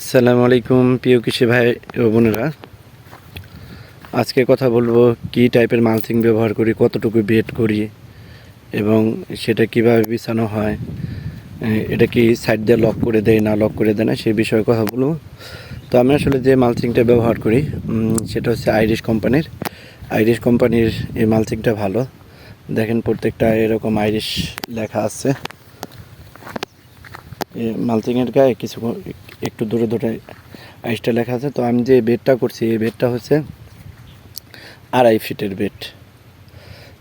আসসালামু আলাইকুম প্রিয় কৃষি ভাই ও বোনেরা। আজকে কথা বলবো কি টাইপের মালচিং ব্যবহার করি, কতটুকু বেড করি এবং সেটা কিভাবে বিছানো হয়, এটা কি সাইড দিয়ে লক করে দেয় না লক করে দেয় না সেই বিষয়ে কথা বলবো। তো আমি আসলে যে মালচিংটা ব্যবহার করি সেটা হচ্ছে আইরিশ কোম্পানির এই মালচিংটা ভালো। দেখেন প্রত্যেকটা এরকম আইরিশ লেখা আছে। মালচিংয়ের গায়ে কিছু একটু দূরে দূরে আইসটা লেখা আছে। তো আমি যে বেডটা করছি এই বেডটা হচ্ছে 2.5 ফিটের বেড।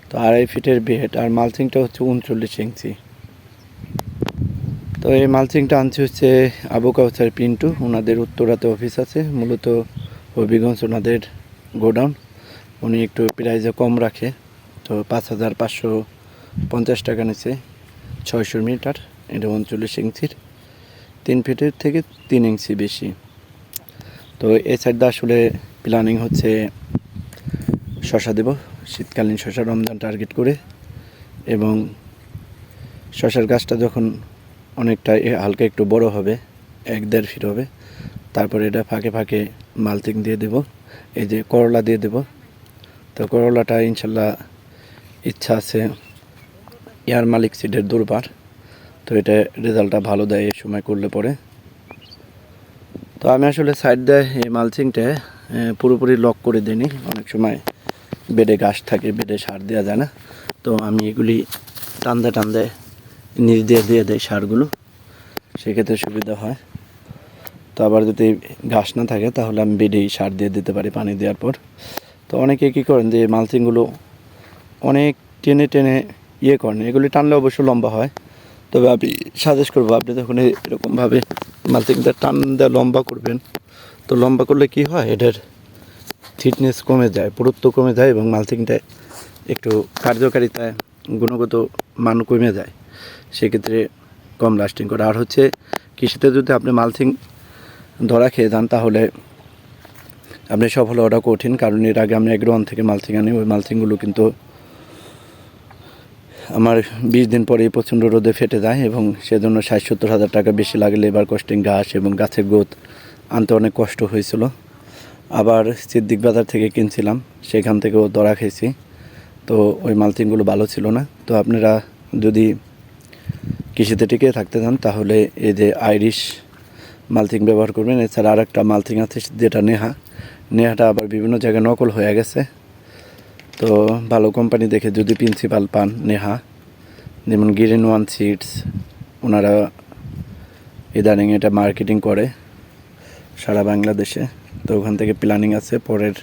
তো 2.5 ফিটের বেড আর মালচিংটা হচ্ছে 39 ইঞ্চি। তো এই মালচিংটা আনছি হচ্ছে আবু কাউসার পিন্টু, ওনাদের উত্তরাতে অফিস আছে, মূলত হবিগঞ্জ ওনাদের গোডাউন। উনি একটু প্রাইসে কম রাখে। তো 5,550 টাকা নিচ্ছে 600 মিটার। এটা 39 ইঞ্চির, 3 ফিটের থেকে 3 ইঞ্চি বেশি। তো এই সাইডটা আসলে প্ল্যানিং হচ্ছে শশা দেব, শীতকালীন শশা, রমজান টার্গেট করে। এবং শশার গাছটা যখন অনেকটা হালকা একটু বড় হবে, 1-1.5 ফিট হবে, তারপরে এটা ফাঁকে ফাঁকে মালচিং দিয়ে দেব। এই যে করলা দিয়ে দেব। তো করলাটা ইনশাল্লাহ ইচ্ছা আছে এয়ার মালিক সিডের দুর্বার। তো এটা রেজাল্টটা ভালো দেয় এই সময় করলে পরে। তো আমি আসলে সাইড দিয়ে এই মালচিংটা পুরোপুরি লক করে দিইনি। অনেক সময় বেডে ঘাস থাকে, বেডে সার দেওয়া যায় না। তো আমি এগুলি টান্দে নিচ দিয়ে দেয় সারগুলো, সেক্ষেত্রে সুবিধা হয়। তো আবার যদি ঘাস না থাকে তাহলে আমি বেডেই সার দিয়ে দিতে পারি পানি দেওয়ার পর। তো অনেকে কী করেন যে মালচিংগুলো অনেক টেনে টেনে করেন, এগুলি টানলে অবশ্য লম্বা হয়। তবে আমি সাজেস্ট করবো আপনি যখন এরকমভাবে মালচিংটা টান দিয়ে লম্বা করবেন, তো লম্বা করলে কি হয়, এটার থিকনেস কমে যায়, পুরুত্ব কমে যায় এবং মালচিংটা একটু কার্যকারিতায় গুণগত মান কমে যায়, সেক্ষেত্রে কম লাস্টিং করে। আর হচ্ছে কৃষিতে যদি আপনি মালচিং ধরা খেয়ে যান তাহলে আপনি সফল হওয়াটা কঠিন। কারণ এর আগে আমি এগ্রোয়ান থেকে মালচিং আনি, ওই মালচিংগুলো কিন্তু আমার 20 দিন পরেই প্রচণ্ড রোদে ফেটে যায় এবং সেজন্য 60-70 হাজার টাকা বেশি লাগে। লেবার কস্টিং, ঘাস এবং গাছের গ্রোথ আনতে অনেক কষ্ট হয়েছিল। আবার সিদ্দিক বাজার থেকে কিনছিলাম, সেখান থেকেও ধরা খেয়েছি। তো ওই মালচিংগুলো ভালো ছিল না। তো আপনারা যদি কৃষিতে টিকে থাকতে চান তাহলে এই যে আইরিশ মালচিং ব্যবহার করবেন। এছাড়া আর একটা মালচিং আছে যেটা নেহাটা আবার বিভিন্ন জায়গায় নকল হয়ে গেছে। তো ভালো কোম্পানি দেখে যদি প্রিন্সিপাল পান, নেহা, যেমন গ্রিন ওয়ান সিডস, ওনারা ইদানিং এটা মার্কেটিং করে সারা বাংলাদেশে। তো ওখান থেকে প্ল্যানিং আছে পরের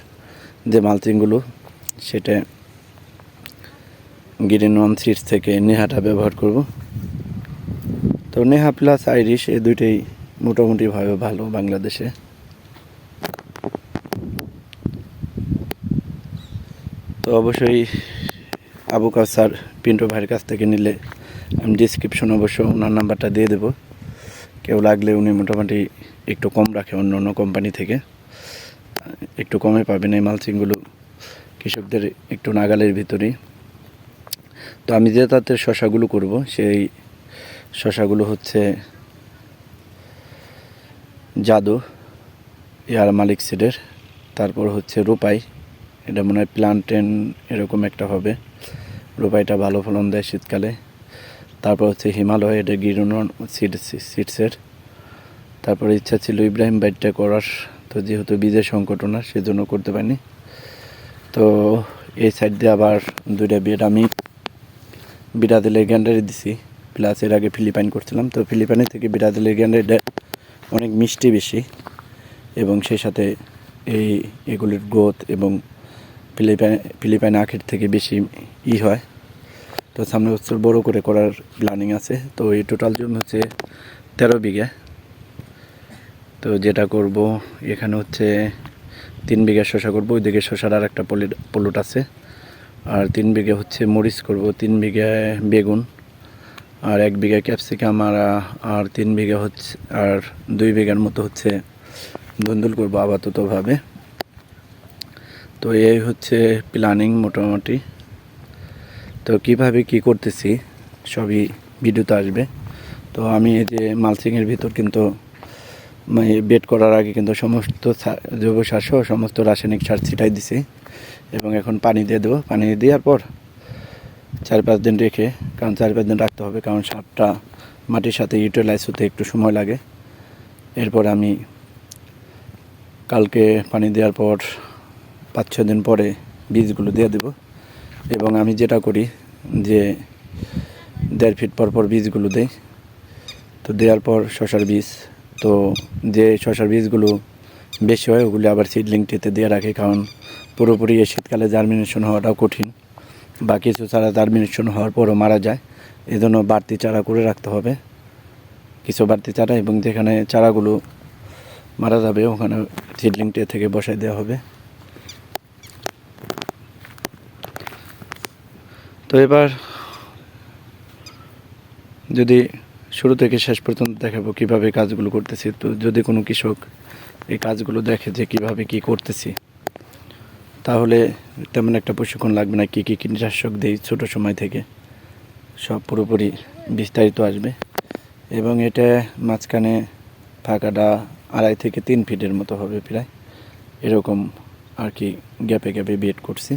যে মালচিংগুলো সেটা গ্রিন ওয়ান সিডস থেকে নেহাটা ব্যবহার করব। তো নেহা প্লাস আইরিশ এই দুইটাই মোটামুটিভাবে ভালো বাংলাদেশে। তো অবশ্যই আবু কাউসার পিন্টু ভাইয়ের কাছ থেকে নিলে আমি ডিসক্রিপশন অবশ্য ওনার নাম্বারটা দিয়ে দেবো। কেউ লাগলে উনি মোটামুটি একটু কম রাখে অন্য অন্য কোম্পানি থেকে, একটু কমে পাবেন এই মালচিংগুলো কৃষকদের একটু নাগালের ভিতরেই। তো আমি যে তাতে শশাগুলো করব সেই শশাগুলো হচ্ছে জাদু এয়ার মালিক সিডের, তারপর হচ্ছে রূপাই, এটা মনে হয় প্লান্টেন এরকম একটা হবে। রূপাইটা ভালো ফলন দেয় শীতকালে। তারপর হচ্ছে হিমালয়, এটা গ্রিন সিডসের। তারপরে ইচ্ছা ছিল ইব্রাহিম বাইটটা করার, তো যেহেতু বীজের সংকট না সেজন্য করতে পারিনি। তো এই সাইড দিয়ে আবার 2টা বেড আমি বিরাদিলের গ্যান্ডারি দিছি, প্লাস এর আগে ফিলিপাইন করছিলাম। তো ফিলিপাইনের থেকে বিরাদিলের গ্যান্ডারিটা অনেক মিষ্টি বেশি এবং সেই সাথে এগুলির গ্রোথ এবং ফিলিপাইন আখের থেকে বেশি হয়। তো সামনে বছর বড় করে করার প্ল্যানিং আছে। তো এই টোটাল জমি হচ্ছে 13 বিঘা। তো যেটা করব এখানে হচ্ছে 3 বিঘা শশা করব, ওইদিকে শশার আর একটা প্লট আছে। আর 3 বিঘা হচ্ছে মরিচ করব, 3 বিঘা বেগুন, আর 1 বিঘা ক্যাপসিকাম, আর 3 বিঘা হচ্ছে, আর 2 বিঘার মতো হচ্ছে ধুন্দুল করবো আপাততভাবে। তো এই হচ্ছে প্ল্যানিং মোটামুটি। তো কিভাবে কি করতেছি সবই ভিডিওতে আসবে। তো আমি এই যে মালচিংয়ের ভিতর কিন্তু বেড করার আগে কিন্তু সমস্ত জৈব সার সহ সমস্ত রাসায়নিক সার ছিটাই দিছি এবং এখন পানি দিয়ে দেবো। পানি দেওয়ার পর 4-5 দিন রেখে, কারণ 4-5 দিন রাখতে হবে, কারণ সারটা মাটির সাথে ইউটিলাইজ হতে একটু সময় লাগে। এরপর আমি কালকে পানি দেওয়ার পর 5-6 দিন পরে বীজগুলো দিয়ে দেব। এবং আমি যেটা করি যে 1.5 ফিট পর পর বীজগুলো দেই। তো দেওয়ার পর শশার বীজ, তো যে শশার বীজগুলো বেশি হয় ওগুলি আবার সিডলিংটিতে দিয়ে রাখি, কারণ পুরোপুরি এই শীতকালে জার্মিনেশন হওয়াটাও কঠিন, বা কিছু চারা জার্মিনেশন হওয়ার পরও মারা যায়। এই জন্য বাড়তি চারা করে রাখতে হবে, কিছু বাড়তি চারা, এবং যেখানে চারাগুলো মারা যাবে ওখানে সিডলিংটি থেকে বসাই দেওয়া হবে। তো এবার যদি শুরু থেকে শেষ পর্যন্ত দেখাবো কীভাবে কাজগুলো করতেছি। তো যদি কোনো কৃষক এই কাজগুলো দেখে যে কীভাবে কী করতেছি, তাহলে তেমন একটা প্রশিক্ষণ লাগবে না। কী কী কীটনাশক দিই ছোটো সময় থেকে সব পুরোপুরি বিস্তারিত আসবে। এবং এটা মাঝখানে ফাঁকাটা 2.5 থেকে 3 ফিটের মতো হবে প্রায়, এরকম আর কি গ্যাপে গ্যাপে বেড করছি।